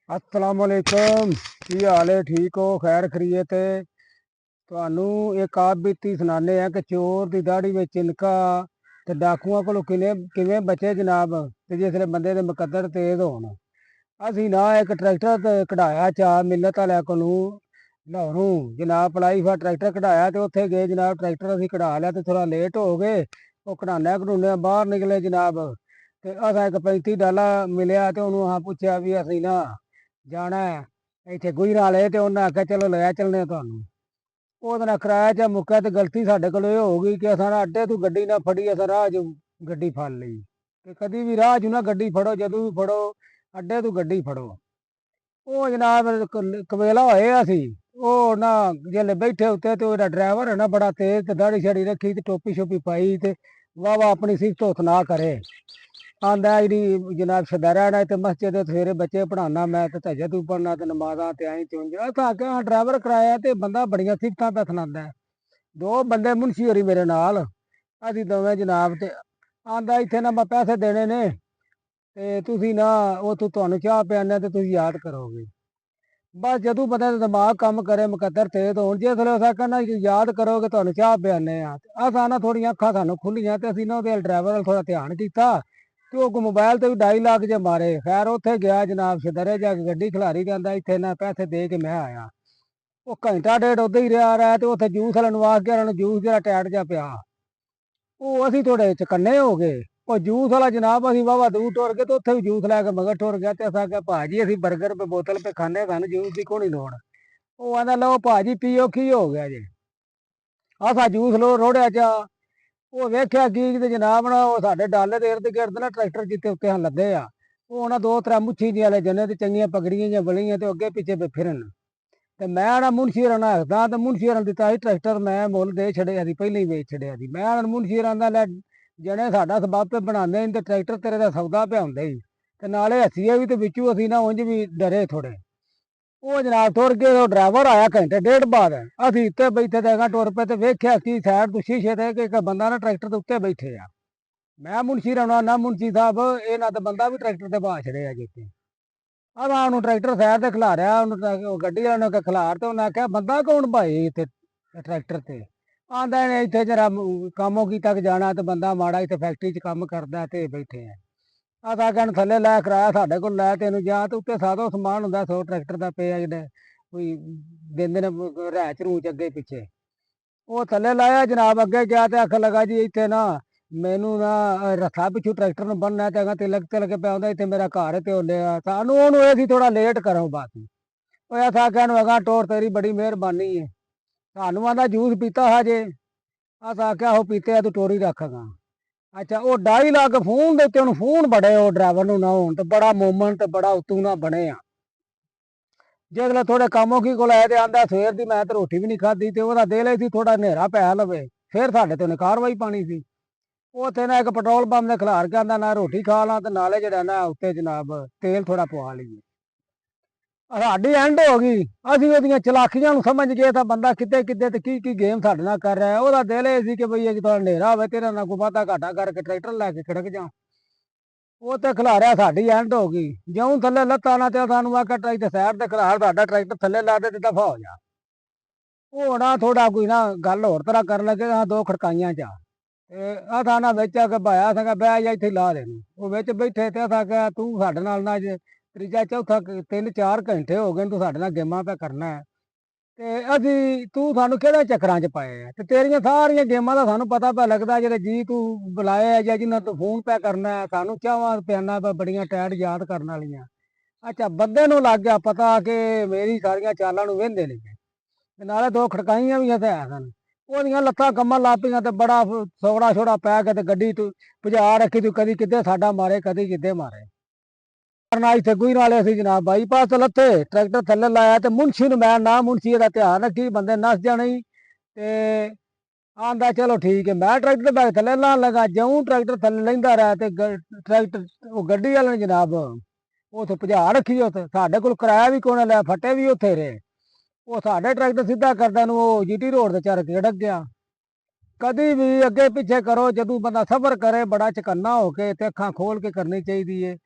अस्सलाम वालेकुम। की हाल है? ठीक हो? खैर खरीयत है? ਤੁਹਾਨੂੰ ਇੱਕ ਆਪ ਬੀਤੀ ਸੁਣਾਉਂਦੇ ਆ ਕਿ ਚੋਰ ਦੀ ਦਾੜੀ ਵਿੱਚ ਇਨਕਾ ਤੇ ਡਾਕੂਆਂ ਕੋਲੋਂ ਕਿਵੇਂ ਬਚੇ ਜਨਾਬ, ਤੇ ਜਿਸ ਵੇਲੇ ਬੰਦੇ ਦੇ ਮੁਕੱਦਰ ਤੇਜ਼ ਹੋਣ। ਅਸੀਂ ਨਾ ਇੱਕ ਟਰੈਕਟਰ ਤੇ ਕਢਾਇਆ ਚਾ ਮਿਲਤ ਵਾਲਿਆਂ ਕੋਲੋਂ ਲਾਹੌਰੋਂ ਜਨਾਬ, ਪਲਾਈ ਫਾ ਟਰੈਕਟਰ ਕਢਾਇਆ ਤੇ ਉੱਥੇ ਗਏ ਜਨਾਬ। ਟਰੈਕਟਰ ਅਸੀਂ ਕਢਾ ਲਿਆ ਤੇ ਥੋੜਾ ਲੇਟ ਹੋ ਗਏ। ਉਹ ਕਢਾਉਂਦਿਆਂ ਬਾਹਰ ਨਿਕਲੇ ਜਨਾਬ, ਤੇ ਅਸਾਂ ਇੱਕ 35 ਡਾਲਾ ਮਿਲਿਆ ਤੇ ਉਹਨੂੰ ਹਾਂ ਪੁੱਛਿਆ ਵੀ ਅਸੀਂ ਨਾ ਜਾਣਾ ਇੱਥੇ ਗੁਜਰਾਂ ਵਾਲੇ, ਤੇ ਉਹਨਾਂ ਆਖਿਆ ਚਲੋ ਲੈ ਚੱਲਨੇ ਤੁਹਾਨੂੰ। ਉਹਦੇ ਨਾਲ ਕਿਰਾਇਆ ਚ ਮੁੱਕਿਆ ਤੇ ਗਲਤੀ ਸਾਡੇ ਕੋਲ ਇਹ ਹੋ ਗਈ ਕਿ ਅਸਾਂ ਨਾ ਅੱਡੇ ਤੋਂ ਗੱਡੀ ਨਾ ਫੜੀ, ਅਸਾਂ ਰਾਹ 'ਚ ਗੱਡੀ ਫੜ ਲਈ। ਤੇ ਕਦੀ ਵੀ ਰਾਹ 'ਚ ਨਾ ਗੱਡੀ ਫੜੋ, ਜਦੋਂ ਵੀ ਫੜੋ ਅੱਡੇ ਤੋਂ ਗੱਡੀ ਫੜੋ। ਉਹ ਜਨਾਬ ਕਵੇਲਾ ਹੋਏ ਅਸੀਂ, ਉਹ ਨਾ ਜਿਹੜੇ ਬੈਠੇ ਉੱਤੇ ਤੇ ਉਹਦਾ ਡਰਾਈਵਰ ਹੈ ਨਾ ਬੜਾ ਤੇਜ਼, ਤੇ ਦਾੜੀ ਛੜੀ ਰੱਖੀ ਤੇ ਟੋਪੀ ਸ਼ੋਪੀ ਪਾਈ ਤੇ ਵਾਹ ਵਾਹ ਆਪਣੀ ਸਿਫਤ ਹੁੱਤ ਨਾ ਕਰੇ। ਆਂਦਾ ਜਿਹੜੀ ਜਨਾਬ ਸਦਾਰਾ ਨਾ ਤੇ ਮਸਜਿਦ ਸਵੇਰੇ ਬੱਚੇ ਪੜਾਉਣਾ ਮੈਂ, ਤੇ ਤਹਜਦ ਵੀ ਪੜਨਾ ਤੇ ਨਮਾਜ਼ਾਂ ਤੇ ਆਈ ਚੁੰਝ ਤਾਂ ਕਿ ਡਰਾਈਵਰ ਕਰਾਇਆ ਤੇ ਬੰਦਾ ਬੜੀਆਂ ਸਿਫਤਾਂ ਪੈ ਸੁਣਾਉਂਦਾ। ਦੋ ਬੰਦੇ ਮੁਨਸ਼ੀ ਹੋਰੀ ਮੇਰੇ ਨਾਲ, ਅਸੀਂ ਦੋਵੇਂ ਜਨਾਬ। ਤੇ ਆਂਦਾ ਇੱਥੇ ਨਾ ਮੈਂ ਪੈਸੇ ਦੇਣੇ ਨੇ ਤੇ ਤੁਸੀਂ ਨਾ ਉੱਥੋਂ ਤੁਹਾਨੂੰ ਚਾਹ ਪਿਆਨੇ ਤੇ ਤੁਸੀਂ ਯਾਦ ਕਰੋਗੇ। ਬਸ ਜਦੋਂ ਬੰਦੇ ਦਾ ਦਿਮਾਗ ਕੰਮ ਕਰੇ ਮੁਕੱਦਰ ਤੇਜ਼ ਹੋਣ, ਜੇ ਥਲੇ ਅਸਾਂ ਕਹਿੰਦਾ ਯਾਦ ਕਰੋਗੇ ਤੁਹਾਨੂੰ ਚਾਹ ਪਿਆਨੇ ਆ, ਅਸਾਂ ਨਾ ਥੋੜੀਆਂ ਅੱਖਾਂ ਸਾਨੂੰ ਖੁੱਲੀਆਂ ਤੇ ਅਸੀਂ ਨਾ ਉਹਦੇ ਡਰਾਈਵਰ ਵੱਲ ਥੋੜਾ ਧਿਆਨ ਕੀਤਾ ਤੇ ਉਹ ਮੋਬਾਈਲ ਤੇ ਵੀ 2.5 ਲੱਖ ਜੇ ਮਾਰੇ। ਖੈਰ ਉੱਥੇ ਗਿਆ ਜਨਾਬ, ਸਿੱਧਰੇ ਜਾ ਕੇ ਗੱਡੀ ਖਿਲਾਰੀ ਜਾਂਦਾ ਇੱਥੇ ਨਾ ਪੈਸੇ ਦੇ ਕੇ ਮੈਂ ਆਇਆ। ਉਹ ਘੰਟਾ ਡੇਢ ਉੱਧਰ ਹੀ ਰਿਹਾ ਤੇ ਉੱਥੇ ਜੂਸ ਵਾਲੇ ਨੂੰ ਆਖ ਗਿਆ, ਉਹਨੂੰ ਜੂਸ ਜਿਹੜਾ ਟੈਟ ਜਾ ਪਿਆ। ਉਹ ਅਸੀਂ ਥੋੜੇ ਚਕੰਨੇ ਹੋ ਗਏ। ਉਹ ਜੂਸ ਵਾਲਾ ਜਨਾਬ ਅਸੀਂ ਵਾਵਾ ਦੂਰ ਟੁਰ ਗਏ ਤੇ ਉੱਥੇ ਵੀ ਜੂਸ ਲੈ ਕੇ ਮਗਰ ਟੁਰ ਗਿਆ। ਤੇ ਅਸਾਂ ਕਿਹਾ ਭਾਜੀ ਅਸੀਂ 버ਗਰ ਪੇ ਬੋਤਲ ਪੇ ਖਾਣੇ, ਸਾਨੂੰ ਜੂਸ ਦੀ ਕੋਈ ਲੋੜ। ਉਹ ਆਂਦਾ ਲਓ ਭਾਜੀ ਪੀਓ, ਕੀ ਹੋ ਗਿਆ ਜੇ? ਆਸਾ ਜੂਸ ਲੋ ਰੋੜਿਆ ਚਾ। ਉਹ ਵੇਖਿਆ ਕੀ ਤੇ ਜਨਾਬ ਨਾ ਉਹ ਸਾਡੇ ਡਾਲੇ ਦੇ ਇਰਦ ਗਿਰਦ ਨਾ ਟਰੈਕਟਰ ਜਿੱਤੇ ਉੱਤੇ ਹਨ ਲੱਦੇ ਆ। ਉਹ ਉਹਨਾਂ ਦੋ ਤਰਾ ਮੁੱਛੀ ਜਿਹੇ ਵਾਲੇ ਜਨੇ ਤੇ ਚੰਗੀਆਂ ਪਗੜੀਆਂ ਜਿਹੀਆਂ ਬਲੀਆਂ ਤੇ ਅੱਗੇ ਪਿੱਛੇ ਪੇ ਫਿਰਨ। ਤੇ ਮੈਂ ਨਾ ਮੁਨਸ਼ੀਰਾਂ ਨਾਲ ਹੱਸਦਾ ਤੇ ਮੁਨਸ਼ੀਰਾਂ ਦਿੱਤਾ ਸੀ ਟਰੈਕਟਰ, ਮੈਂ ਮੁੱਲ ਦੇ ਛੜਿਆ ਸੀ, ਪਹਿਲਾਂ ਹੀ ਵੇਚ ਛੜਿਆ ਸੀ। ਮੈਂ ਮੁਨਸ਼ੀਰਾਂ ਦਾ ਲੈ ਜਣੇ ਸਾਡਾ ਸਬੱਬ ਤੇ ਬਣਾਉਂਦੇ ਤੇ ਟਰੈਕਟਰ ਤੇਰੇ ਦਾ ਸੌਦਾ ਪਿਆ ਹੁੰਦਾ ਹੀ, ਤੇ ਨਾਲੇ ਹੱਸੀਏ ਵੀ ਤੇ ਵਿੱਚੋਂ ਅਸੀਂ ਨਾ ਉਂਝ ਵੀ ਡਰੇ ਥੋੜੇ। ਉਹ ਜਨਾਬ ਤੁਰ ਕੇ ਉਹ ਡਰਾਈਵਰ ਆਇਆ ਘੰਟੇ ਡੇਢ ਬਾਅਦ। ਅਸੀਂ ਉੱਤੇ ਬੈਠੇ ਤੇ ਟੁਰ ਪਏ ਤੇ ਵੇਖਿਆ ਕੀ ਸਾਈਡ ਤੋਂ ਸ਼ੀਸ਼ੇ ਤੇ ਕਿ ਇੱਕ ਬੰਦਾ ਨਾ ਟਰੈਕਟਰ ਦੇ ਉੱਤੇ ਬੈਠੇ ਆ। ਮੈਂ ਮੁਨਸ਼ੀ ਰਾਣਾ ਨਾ ਮੁਨਸ਼ੀ ਸਾਹਿਬ ਇਹ ਨਾ ਤਾਂ ਬੰਦਾ ਵੀ ਟਰੈਕਟਰ ਤੇ ਬਾਹ ਛੜਿਆ ਜਿੱਤੇ। ਆਹ ਉਹਨੂੰ ਟਰੈਕਟਰ ਸਾਈਡ ਤੇ ਖਿਲਾਰਿਆ, ਉਹਨੂੰ ਗੱਡੀ ਵਾਲੇ ਨੇ ਖਿਲਾਰ ਤੇ ਉਹਨੇ ਆਖਿਆ ਬੰਦਾ ਕੌਣ ਭਾਈ ਇੱਥੇ ਟਰੈਕਟਰ ਤੇ? ਆਂਦਾ ਇਹਨੇ ਇੱਥੇ ਜਰਾ ਕੰਮੋਂ ਕੀ ਤੱਕ ਜਾਣਾ ਤੇ ਬੰਦਾ ਮਾੜਾ ਇੱਥੇ ਫੈਕਟਰੀ 'ਚ ਕੰਮ ਕਰਦਾ ਤੇ ਬੈਠੇ ਆ। ਆਹ ਕਹਿਣ ਥੱਲੇ ਲੈ ਕਰਾਇਆ ਸਾਡੇ ਕੋਲ ਲੈ ਤੈਨੂੰ ਜਾ, ਤੇ ਉੱਤੇ ਸਾਦੋ ਸਮਾਨ ਹੁੰਦਾ 100 ਟਰੈਕਟਰ ਦਾ ਪਿਆ ਜਿਹੜੇ ਕੋਈ ਦਿੰਦੇ ਨੇ ਰੈਚ ਰੂਚ ਅੱਗੇ ਪਿੱਛੇ। ਉਹ ਥੱਲੇ ਲਾਇਆ ਜਨਾਬ, ਅੱਗੇ ਗਿਆ ਤੇ ਆਖ ਲਗਾ ਜੀ ਇੱਥੇ ਨਾ ਮੈਨੂੰ ਨਾ ਰੱਥਾ ਪਿੱਛੂ ਟਰੈਕਟਰ ਨੂੰ ਬੰਨਣਾ ਤੇ ਤਿਲਕ ਪਿਆ ਹੁੰਦਾ ਇੱਥੇ ਮੇਰਾ ਘਰ ਹੈ ਤੇ ਉਹਨੇ ਸਾਨੂੰ ਉਹਨੂੰ ਇਹ ਸੀ ਥੋੜਾ ਲੇਟ ਕਰੋ ਬਾਤ। ਉਹ ਆਖਾ ਕਹਿਣ ਅਗਾ ਟੋਰ ਤੇਰੀ ਬੜੀ ਮਿਹਰਬਾਨੀ ਹੈ। ਸਾਨੂੰ ਆਂਦਾ ਜੂਸ ਪੀਤਾ ਹਜੇ? ਅਸਾਂ ਆਖਿਆ ਉਹ ਪੀਤੇ ਆ, ਤੂੰ ਟੋਰੀ ਰੱਖਗਾ। ਅੱਛਾ ਉਹ 2.5 ਲੱਖ ਫੋਨ ਦੇ ਉੱਤੇ ਉਹਨੂੰ ਫੋਨ ਬੜੇ ਉਹ ਡਰਾਈਵਰ ਨੂੰ ਨਾ ਹੋਣ ਤੇ ਬੜਾ ਮੋਮਨ ਤੇ ਬੜਾ ਉਤੂ ਨਾ ਬਣੇ ਆ। ਜੇ ਅਗਲਾ ਥੋੜੇ ਕੰਮੋਂ ਕੀ ਕੋਲ ਆਇਆ ਤੇ ਆਂਦਾ ਸਵੇਰ ਦੀ ਮੈਂ ਤੇ ਰੋਟੀ ਵੀ ਨਹੀਂ ਖਾਧੀ, ਤੇ ਉਹਦਾ ਦਿਲ ਇਹ ਸੀ ਥੋੜਾ ਹਨੇਰਾ ਪੈ ਲਵੇ ਫਿਰ ਸਾਡੇ ਤੇ ਉਹਨੇ ਕਾਰਵਾਈ ਪਾਣੀ ਸੀ। ਉੱਥੇ ਨਾ ਇੱਕ ਪੈਟਰੋਲ ਪੰਪ ਦੇ ਖਿਲਾਰ ਕੇ ਆਂਦਾ ਨਾ ਰੋਟੀ ਖਾ ਲਾਂ ਤੇ ਨਾਲੇ ਜਿਹੜਾ ਨਾ ਉੱਤੇ ਜਨਾਬ ਤੇਲ ਥੋੜਾ ਪਵਾ ਲਈਏ। ਸਾਡੀ ਐਂਡ ਹੋ ਗਈ। ਅਸੀਂ ਉਹਦੀਆਂ ਚਲਾਕੀਆਂ ਨੂੰ ਸਮਝ ਗਏ ਤਾਂ ਬੰਦਾ ਕਿਤੇ ਕਿਤੇ ਤੇ ਕੀ ਗੇਮ ਸਾਡੇ ਨਾਲ ਕਰ ਰਿਹਾ। ਉਹਦਾ ਦਿਲ ਇਹ ਸੀ ਕਿ ਬਈ ਜੇ ਥੋੜਾ ਹਨੇਰਾ ਹੋਵੇ ਤੇਰਾ ਨਾਲ ਕੋਈ ਵਾਧਾ ਘਾਟਾ ਕਰਕੇ ਟਰੈਕਟਰ ਲੈ ਕੇ ਖੜਕ ਜਾ। ਉਹ ਤੇ ਖਿਲਾਰਿਆ, ਸਾਡੀ ਐਂਡ ਹੋ ਗਈ। ਜਿਉਂ ਥੱਲੇ ਲੱਤਾਂ ਨਾ ਤੇ ਸਾਨੂੰ ਆਖਿਆ ਟਰੈਕਟਰ ਸਾਈਡ ਤੇ ਖਿਲਾਰ, ਸਾਡਾ ਟਰੈਕਟਰ ਥੱਲੇ ਲਾ ਦੇ ਤੇ ਦਫਾ ਹੋ ਜਾ। ਉਹ ਨਾ ਥੋੜਾ ਕੋਈ ਨਾ ਗੱਲ ਹੋਰ ਤਰ੍ਹਾਂ ਕਰਨ ਲੱਗੇ, ਦੋ ਖੜਕਾਈਆਂ ਚ ਤੇ ਅਸਾਂ ਨਾ ਵਿੱਚ ਆ ਕੇ ਭਾਇਆ ਸੀਗਾ ਬਹਿ ਜਾ ਇੱਥੇ ਲਾ ਦੇਣੀ। ਉਹ ਵਿੱਚ ਬੈਠੇ ਤੇ ਅਸਾਂ ਕਿਹਾ ਤੂੰ ਸਾਡੇ ਨਾਲ ਨਾ ਜੇ ਤੀਜਾ ਚੌਥਾ 3-4 ਘੰਟੇ ਹੋ ਗਏ ਤੂੰ ਸਾਡੇ ਨਾਲ ਗੇਮਾਂ ਪਿਆ ਕਰਨਾ ਹੈ, ਤੇ ਅਸੀਂ ਤੂੰ ਸਾਨੂੰ ਕਿਹੜੇ ਚੱਕਰਾਂ 'ਚ ਪਾਏ ਆ? ਤੇ ਤੇਰੀਆਂ ਸਾਰੀਆਂ ਗੇਮਾਂ ਦਾ ਸਾਨੂੰ ਪਤਾ ਪਿਆ ਲੱਗਦਾ, ਜਿਹੜੇ ਜੀ ਤੂੰ ਬੁਲਾਏ ਜਾਂ ਜਿਨ੍ਹਾਂ ਤੂੰ ਫੋਨ ਪਿਆ ਕਰਨਾ ਸਾਨੂੰ ਚਾਹਾਂ ਪਿਆਨਾ ਬੜੀਆਂ ਟੈਟ ਯਾਦ ਕਰਨ ਵਾਲੀਆਂ। ਅੱਛਾ ਬੰਦੇ ਨੂੰ ਲੱਗ ਗਿਆ ਪਤਾ ਕਿ ਮੇਰੀ ਸਾਰੀਆਂ ਚਾਲਾਂ ਨੂੰ ਵਹਿੰਦੇ ਨੇ, ਤੇ ਨਾਲੇ ਦੋ ਖੜਕਾਈਆਂ ਵੀ ਹਥਿਆ ਸਨ। ਉਹਦੀਆਂ ਲੱਤਾਂ ਕੰਮਾਂ ਲੱਗ ਪਈਆਂ ਤੇ ਬੜਾ ਸੌੜਾ ਛੋੜਾ ਪੈ ਕੇ ਤੇ ਗੱਡੀ ਤੂੰ ਭਜਾ ਰੱਖੀ, ਤੂੰ ਕਦੀ ਕਿੱਦੇ ਸਾਡਾ ਮਾਰੇ ਕਦੀ ਕਿੱਦੇ ਮਾਰੇ। ਕਰਨਾ ਇੱਥੇ ਕੋਈ ਨਾਲੇ ਅਸੀਂ ਜਨਾਬ ਬਾਈਪਾਸ ਤੇ ਲੱਥੇ ਟਰੈਕਟਰ ਥੱਲੇ ਲਾਇਆ ਤੇ ਮੁਨਸ਼ੀ ਨੂੰ ਮੈਂ ਨਾ ਮੁਨਸ਼ੀ ਇਹਦਾ ਧਿਆਨ ਰੱਖੀ ਬੰਦੇ ਨੱਸ ਜਾਣੇ। ਤੇ ਆਂਦਾ ਚਲੋ ਠੀਕ ਹੈ। ਮੈਂ ਟਰੈਕਟਰ ਦੇ ਬੈਗ ਥੱਲੇ ਲਾਣ ਲੱਗਾ, ਜਿਉਂ ਟਰੈਕਟਰ ਥੱਲੇ ਲੈਂਦਾ ਰਿਹਾ ਤੇ ਟਰੈਕਟਰ ਉਹ ਗੱਡੀ ਵਾਲੇ ਨੇ ਜਨਾਬ ਉੱਥੇ ਭਜਾ ਰੱਖੀ। ਉੱਥੇ ਸਾਡੇ ਕੋਲ ਕਿਰਾਇਆ ਵੀ ਕੋਣ ਲਿਆ, ਫੱਟੇ ਵੀ ਉੱਥੇ ਰਹੇ। ਉਹ ਸਾਡੇ ਟਰੈਕਟਰ ਸਿੱਧਾ ਕਰਦਾ ਨੂੰ ਉਹ ਜੀਟੀ ਰੋਡ ਤੇ ਚੜ ਕੇ ਅੜਕ ਗਿਆ। ਕਦੀ ਵੀ ਅੱਗੇ ਪਿੱਛੇ ਕਰੋ ਜਦੋਂ ਬੰਦਾ ਸਫ਼ਰ ਕਰੇ ਬੜਾ ਚਕੰਨਾ ਹੋ ਕੇ ਤੇ ਅੱਖਾਂ ਖੋਲ ਕੇ ਕਰਨੀ ਚਾਹੀਦੀ ਏ।